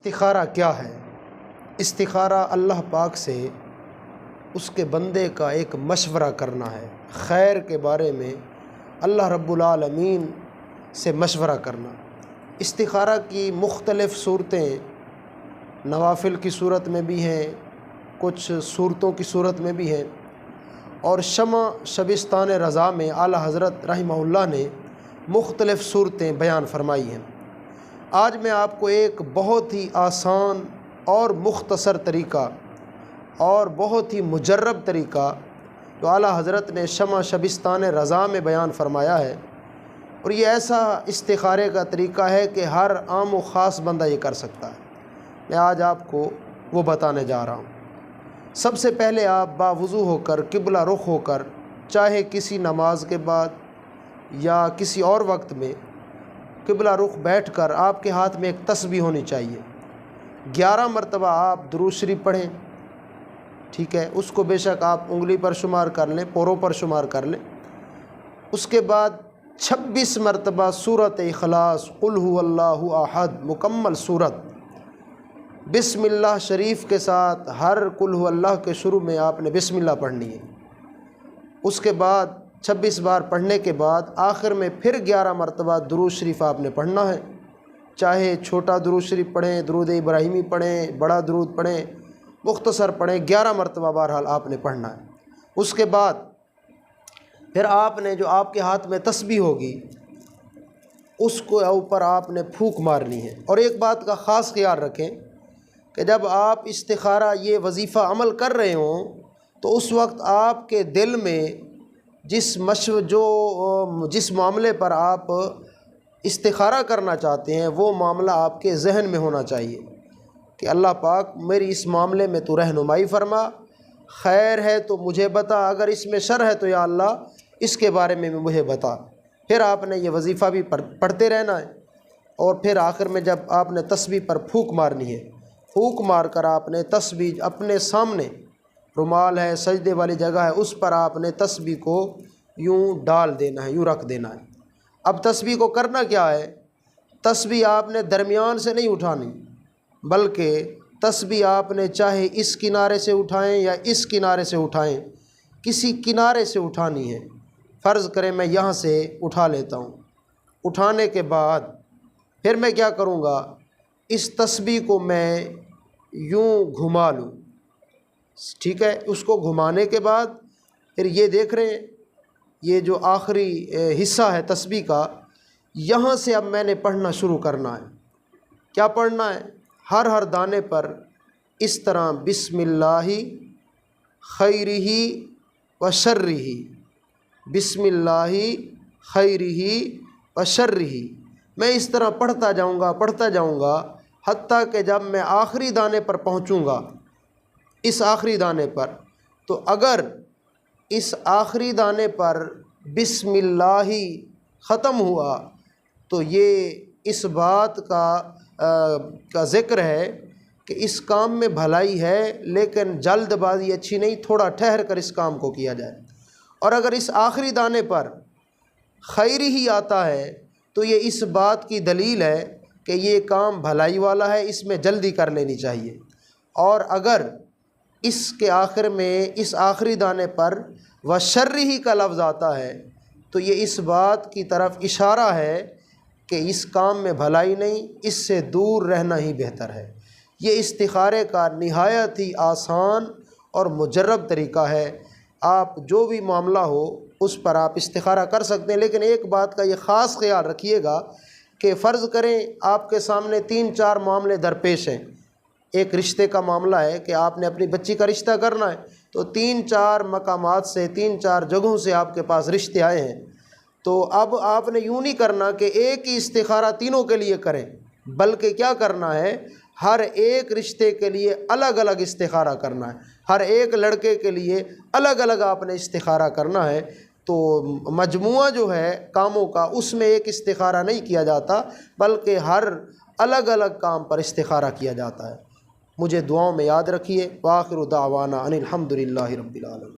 استخارہ کیا ہے؟ استخارہ اللہ پاک سے اس کے بندے کا ایک مشورہ کرنا ہے، خیر کے بارے میں اللہ رب العالمین سے مشورہ کرنا۔ استخارہ کی مختلف صورتیں نوافل کی صورت میں بھی ہیں، کچھ صورتوں کی صورت میں بھی ہیں، اور شمع شبستان رضا میں اعلیٰ حضرت رحمہ اللہ نے مختلف صورتیں بیان فرمائی ہیں۔ آج میں آپ کو ایک بہت ہی آسان اور مختصر طریقہ اور بہت ہی مجرب طریقہ جو اعلیٰ حضرت نے شمع شبستان رضا میں بیان فرمایا ہے، اور یہ ایسا استخارے کا طریقہ ہے کہ ہر عام و خاص بندہ یہ کر سکتا ہے۔ میں آج آپ کو وہ بتانے جا رہا ہوں۔ سب سے پہلے آپ باوضو ہو کر، قبلہ رخ ہو کر، چاہے کسی نماز کے بعد یا کسی اور وقت میں قبلہ رخ بیٹھ کر آپ کے ہاتھ میں ایک تسبیح ہونی چاہیے۔ 11 مرتبہ آپ درود شریف پڑھیں، ٹھیک ہے، اس کو بے شک آپ انگلی پر شمار کر لیں، پوروں پر شمار کر لیں۔ اس کے بعد 26 مرتبہ سورۃ اخلاص قل هو اللہ احد مکمل سورت بسم اللہ شریف کے ساتھ، ہر قل هو اللہ کے شروع میں آپ نے بسم اللہ پڑھنی ہے۔ اس کے بعد 26 بار پڑھنے کے بعد آخر میں پھر 11 مرتبہ درود شریف آپ نے پڑھنا ہے، چاہے چھوٹا درود شریف پڑھیں، درود ابراہیمی پڑھیں، بڑا درود پڑھیں، مختصر پڑھیں، 11 مرتبہ بہرحال آپ نے پڑھنا ہے۔ اس کے بعد پھر آپ نے جو آپ کے ہاتھ میں تسبیح ہوگی اس کو اوپر آپ نے پھونک مارنی ہے۔ اور ایک بات کا خاص خیال رکھیں کہ جب آپ استخارہ یہ وظیفہ عمل کر رہے ہوں تو اس وقت آپ کے دل میں جس معاملے پر آپ استخارہ کرنا چاہتے ہیں وہ معاملہ آپ کے ذہن میں ہونا چاہیے کہ اللہ پاک میری اس معاملے میں تو رہنمائی فرما، خیر ہے تو مجھے بتا، اگر اس میں شر ہے تو یا اللہ اس کے بارے میں مجھے بتا۔ پھر آپ نے یہ وظیفہ بھی پڑھتے رہنا ہے، اور پھر آخر میں جب آپ نے تسبیح پر پھونک مارنی ہے، پھونک مار کر آپ نے تسبیح اپنے سامنے، رومال ہے، سجدے والی جگہ ہے، اس پر آپ نے تسبیح کو یوں ڈال دینا ہے، یوں رکھ دینا ہے۔ اب تسبیح کو کرنا کیا ہے؟ تسبیح آپ نے درمیان سے نہیں اٹھانی، بلکہ تسبیح آپ نے چاہے اس کنارے سے اٹھائیں یا اس کنارے سے اٹھائیں، کسی کنارے سے اٹھانی ہے۔ فرض کریں میں یہاں سے اٹھا لیتا ہوں، اٹھانے کے بعد پھر میں کیا کروں گا، اس تسبیح کو میں یوں گھما لوں، ٹھیک ہے۔ اس کو گھمانے کے بعد پھر یہ دیکھ رہے ہیں، یہ جو آخری حصہ ہے تسبیح کا، یہاں سے اب میں نے پڑھنا شروع کرنا ہے۔ کیا پڑھنا ہے؟ ہر دانے پر اس طرح بسم اللہ خیرہ و شرہ، بسم اللہ خیرہ و شرہ، میں اس طرح پڑھتا جاؤں گا حتیٰ کہ جب میں آخری دانے پر پہنچوں گا، اس آخری دانے پر، تو اگر اس آخری دانے پر بسم اللہ ختم ہوا تو یہ اس بات کا ذکر ہے کہ اس کام میں بھلائی ہے، لیکن جلد بازی اچھی نہیں، تھوڑا ٹھہر کر اس کام کو کیا جائے۔ اور اگر اس آخری دانے پر خیر ہی آتا ہے تو یہ اس بات کی دلیل ہے کہ یہ کام بھلائی والا ہے، اس میں جلدی کر لینی چاہیے۔ اور اگر اس کے آخر میں اس آخری دانے پر وشرہ کا لفظ آتا ہے تو یہ اس بات کی طرف اشارہ ہے کہ اس کام میں بھلائی نہیں، اس سے دور رہنا ہی بہتر ہے۔ یہ استخارے کا نہایت ہی آسان اور مجرب طریقہ ہے۔ آپ جو بھی معاملہ ہو اس پر آپ استخارہ کر سکتے ہیں، لیکن ایک بات کا یہ خاص خیال رکھیے گا کہ فرض کریں آپ کے سامنے 3-4 معاملے درپیش ہیں۔ ایک رشتے کا معاملہ ہے کہ آپ نے اپنی بچی کا رشتہ کرنا ہے، تو 3-4 مقامات سے، 3-4 جگہوں سے آپ کے پاس رشتے آئے ہیں، تو اب آپ نے یوں نہیں کرنا کہ ایک ہی استخارہ تینوں کے لیے کریں، بلکہ کیا کرنا ہے، ہر ایک رشتے کے لیے الگ الگ استخارہ کرنا ہے، ہر ایک لڑکے کے لیے الگ الگ آپ نے استخارہ کرنا ہے۔ تو مجموعہ جو ہے کاموں کا، اس میں ایک استخارہ نہیں کیا جاتا، بلکہ ہر الگ الگ کام پر استخارہ کیا جاتا ہے۔ مجھے دعاؤں میں یاد رکھیے۔ وآخر دعوانا ان الحمد للہ رب العالمین۔